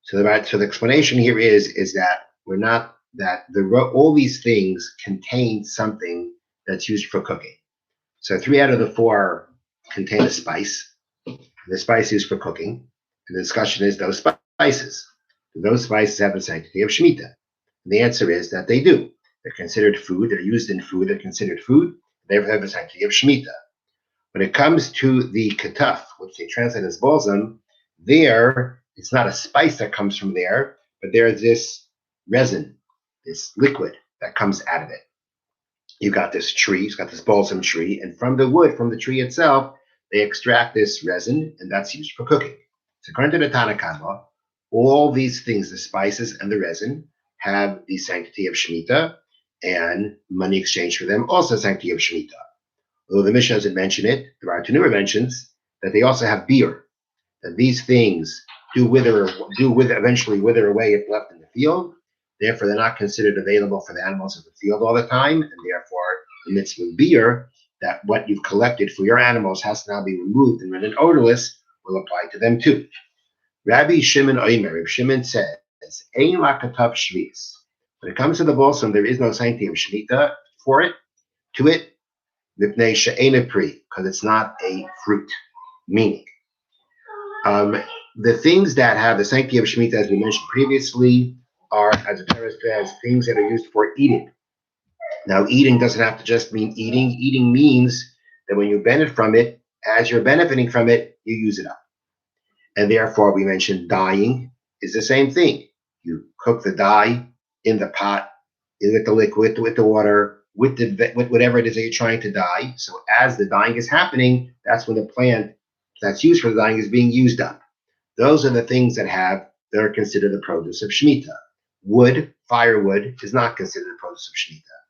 So the explanation here is that we're not that all these things contain something that's used for cooking. So 3 out of the 4 contain a spice. The spice used for cooking. And the discussion is those spices. Do those spices have the sanctity of Shemitah? And the answer is that they do. They're considered food. They're used in food. They're considered food. They have the sanctity of Shemitah. When it comes to the ketuf, which they translate as balsam, there it's not a spice that comes from there, but there's this resin, this liquid that comes out of it. You've got this tree, it's got this balsam tree, and from the wood, from the tree itself, they extract this resin, and that's used for cooking. So according to the Tanna Kamma, all these things, the spices and the resin, have the sanctity of Shemitah, and money exchanged for them also sanctity of Shemitah. Although the Mishnah doesn't mention it, the Bartanura mentions that they also have beer, that these things eventually wither away if left in the field. Therefore, they're not considered available for the animals of the field all the time, and therefore, the mitzvah of beer, that what you've collected for your animals has to now be removed and rendered odorless, will apply to them too. Rabbi Shimon Omer, Rabbi Shimon says, Ein la katav shvius. When it comes to the balsam, there is no sanctity of Shemitah for it, to it, because it's not a fruit. Meaning, the things that have the sanctity of Shemitah, as we mentioned previously, are as things that are used for eating. Now, eating doesn't have to just mean eating. Eating means that when you benefit from it, as you're benefiting from it, you use it up. And therefore, we mentioned dyeing is the same thing. You cook the dye in the pot, with the liquid, with the water, with whatever it is that you're trying to dye. So as the dyeing is happening, that's when the plant that's used for the dyeing is being used up. Those are the things that are considered the produce of Shemitah. Wood, firewood, is not considered the produce of Shemitah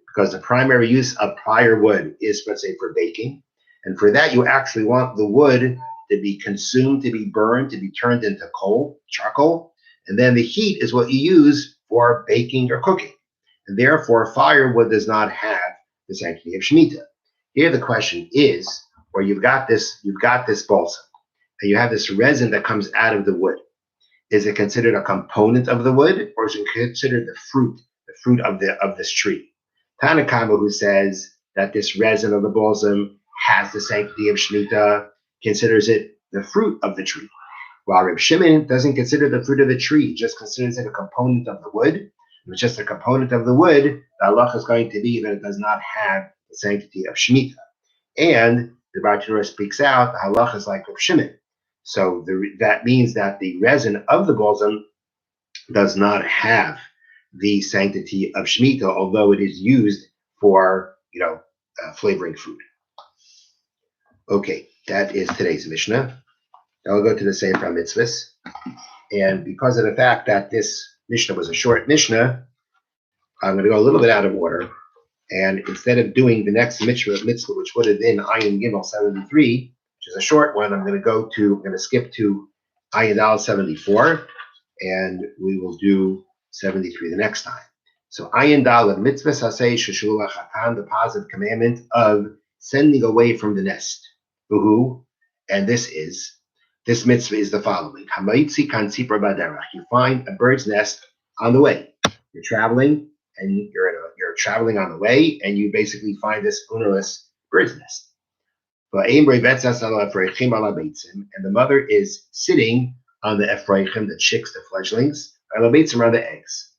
because the primary use of firewood is, let's say, for baking. And for that, you actually want the wood to be consumed, to be burned, to be turned into charcoal. And then the heat is what you use for baking or cooking. And therefore, firewood does not have the sanctity of Shemitah. Here the question is, where you've got this balsam, and you have this resin that comes out of the wood. Is it considered a component of the wood, or is it considered the fruit of this tree? Tanna Kamma, who says that this resin of the balsam has the sanctity of Shemitah, considers it the fruit of the tree. While Reb Shimon doesn't consider the fruit of the tree, just considers it a component of the wood. If it's just a component of the wood, the halacha is going to be that it does not have the sanctity of Shemitah. And the Bartanura speaks out, the halacha is like Reb Shimon. So that means that the resin of the balsam does not have the sanctity of Shemitah, although it is used for, flavoring food. Okay, that is today's Mishnah. Now we'll go to the Sefer HaMitzvot. And because of the fact that this Mishnah was a short Mishnah, I'm going to go a little bit out of order. And instead of doing the next mitzvah, which would have been Ayin Gimel 73, which is a short one, I'm going to skip to Ayin Dal 74, and we will do 73 the next time. So Ayin Dal of Mitzvah Sasei Sheshulach Hatan, the positive commandment of sending away from the nest. Who? And this mitzvah is the following. Hamaitzi kan tzipor baderach. You find a bird's nest on the way. You're traveling, and you're traveling on the way, and you basically find this ownerless bird's nest. And the mother is sitting on the ephraim, the chicks, the fledglings, around the eggs.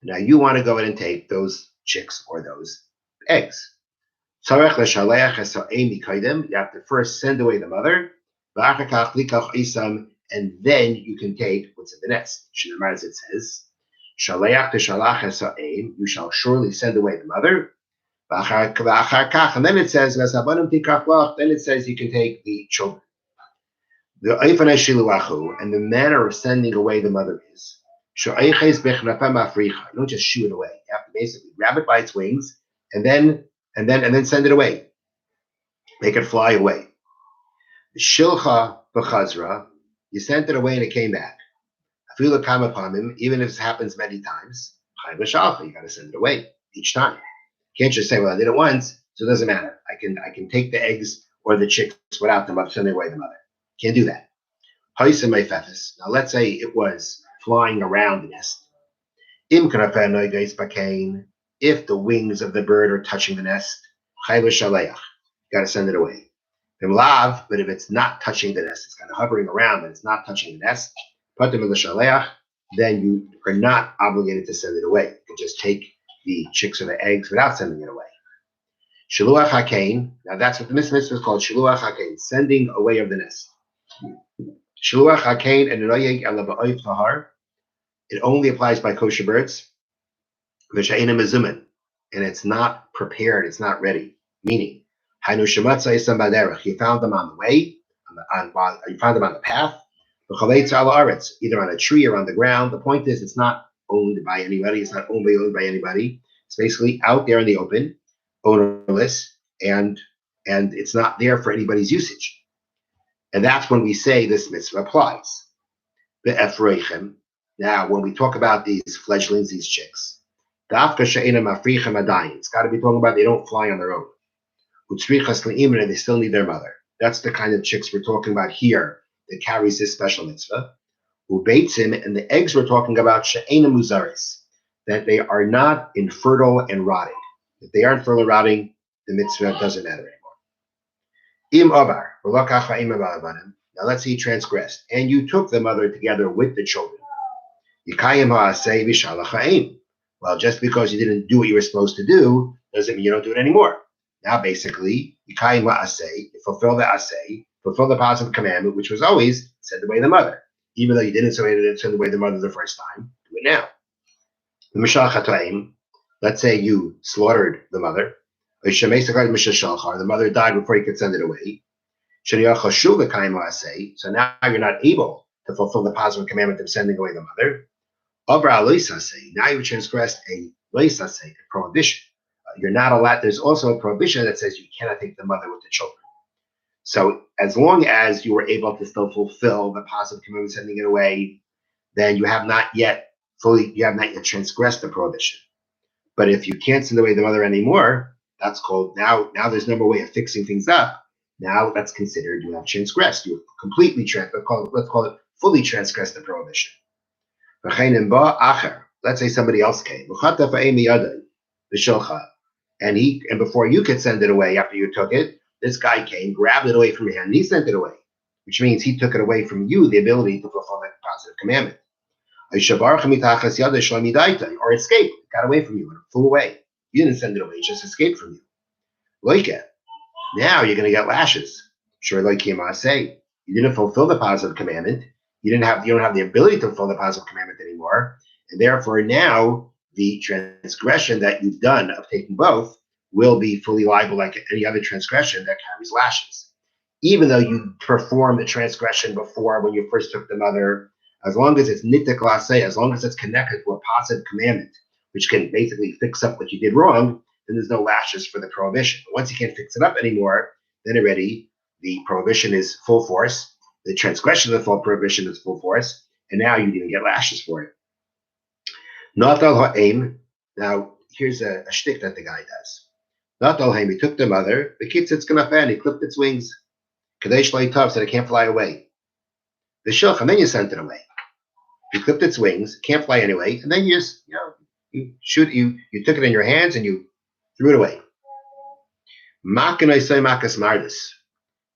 Now you want to go ahead and take those chicks or those eggs. You have to first send away the mother, and then you can take what's in the nest. As it says, you shall surely send away the mother. And then it says, you can take the children. And the manner of sending away the mother is, you don't just shoo it away. You have to basically grab it by its wings and then send it away. Make it fly away. Shilcha b'chazra, you sent it away and it came back. Afilu kama pamim, even if this happens many times, you got to send it away each time. You can't just say, well, I did it once, so it doesn't matter. I can take the eggs or the chicks without them, but send away the mother. Can't do that. Now let's say it was flying around the nest. If the wings of the bird are touching the nest, you got to send it away. But if it's not touching the nest, it's kind of hovering around, but it's not touching the nest, then you are not obligated to send it away. You can just take the chicks or the eggs without sending it away. Shiluach hakein. Now that's what the mitzvah is called. Shiluach hakein, sending away of the nest. Shiluach hakein and it only applies by kosher birds. V'she'ena mezumen, and it's not prepared. It's not ready. Meaning, you found them on the way, you found them on the path. Either on a tree or on the ground. The point is, it's not owned by anybody. It's not owned by anybody. It's basically out there in the open, ownerless, and it's not there for anybody's usage. And that's when we say this mitzvah applies. Now, when we talk about these fledglings, these chicks, it's got to be talking about they don't fly on their own. And they still need their mother. That's the kind of chicks we're talking about here that carries this special mitzvah. And the eggs we're talking about, she'ena muzaris, that they are not infertile and rotting. If they aren't fertile and rotting, the mitzvah doesn't matter anymore. Now let's say he transgressed, and you took the mother together with the children. Well, just because you didn't do what you were supposed to do doesn't mean you don't do it anymore. Now, basically, you fulfill the asay, fulfill the positive commandment, which was always send away the mother. Even though you didn't send away the mother the first time, do it now. Let's say you slaughtered the mother. The mother died before you could send it away. So now you're not able to fulfill the positive commandment of sending away the mother. Now you transgressed a prohibition. You're not allowed. There's also a prohibition that says you cannot take the mother with the children. So as long as you were able to still fulfill the positive commandment of sending it away, then you have not yet transgressed the prohibition. But if you can't send away the mother anymore, that's called now there's no more way of fixing things up. Now that's considered you have transgressed. You have completely let's call it fully transgressed the prohibition. Let's say somebody else came. And before you could send it away after you took it, this guy came, grabbed it away from your hand, and he sent it away, which means he took it away from you, the ability to fulfill that positive commandment. Or escaped, got away from you, and flew away. You didn't send it away, it just escaped from you. Now you're going to get lashes. Sure, like say, you didn't fulfill the positive commandment. You don't have the ability to fulfill the positive commandment anymore, and therefore now the transgression that you've done of taking both will be fully liable like any other transgression that carries lashes. Even though you performed the transgression before when you first took the mother, as long as it's nitik laseh, as long as it's connected to a positive commandment, which can basically fix up what you did wrong, then there's no lashes for the prohibition. But once you can't fix it up anymore, then already the prohibition is full force, the transgression of the full prohibition is full force, and now you didn't get lashes for it. Not al ha'im. Now, here's a shtick that the guy does. Not al ha'im, he took the mother, the kid sits k'nafen, he clipped its wings. Kadesh Laitav said it can't fly away. The shilch, and then you sent it away. You clipped its wings, can't fly anyway, and then you just, you took it in your hands and you threw it away.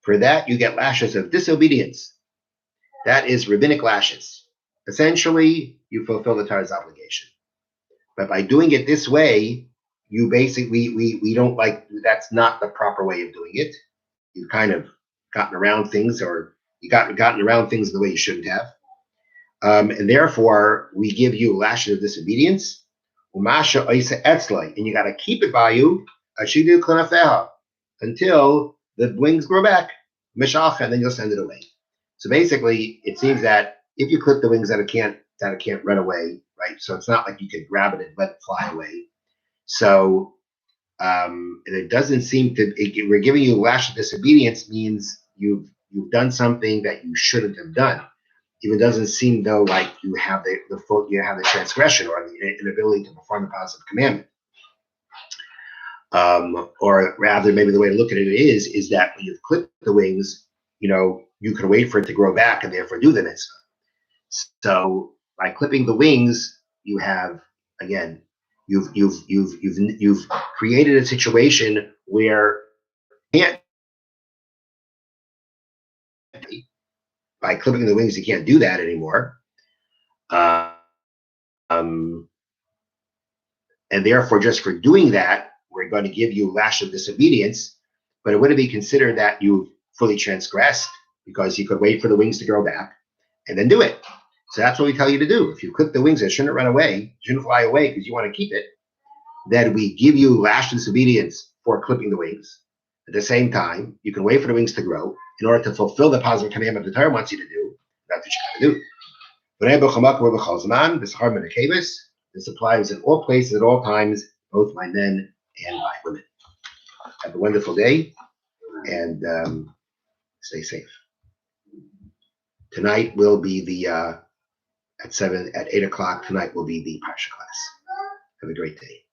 For that, you get lashes of disobedience. That is rabbinic lashes. Essentially, you fulfill the Torah's obligation. But by doing it this way, you basically, we don't like, that's not the proper way of doing it. You've kind of gotten around things, or you gotten around things the way you shouldn't have. And therefore, we give you lashes of disobedience. And you got to keep it by you until the wings grow back, and then you'll send it away. So basically, it seems that if you clip the wings that it can't run away, right? So it's not like you could grab it and let it fly away. So it doesn't seem to. We're giving you lash of disobedience means you've done something that you shouldn't have done. Even doesn't seem though like you have the transgression or the inability to perform the positive commandment. Or rather, maybe the way to look at it is that when you've clipped the wings, you can wait for it to grow back and therefore do the mitzvah. So by clipping the wings, you have again, you've created a situation where can't by clipping the wings you can't do that anymore, um, and therefore just for doing that we're going to give you lash of disobedience, but it wouldn't be considered that you've fully transgressed because you could wait for the wings to grow back and then do it. So that's what we tell you to do. If you clip the wings, it shouldn't run away, shouldn't fly away because you want to keep it. Then we give you lash disobedience for clipping the wings. At the same time, you can wait for the wings to grow in order to fulfill the positive commandment the Torah wants you to do. That's what you got to do. This applies in all places, at all times, both by men and by women. Have a wonderful day and stay safe. Tonight will be the at 8 o'clock. Tonight will be the Parsha class. Have a great day.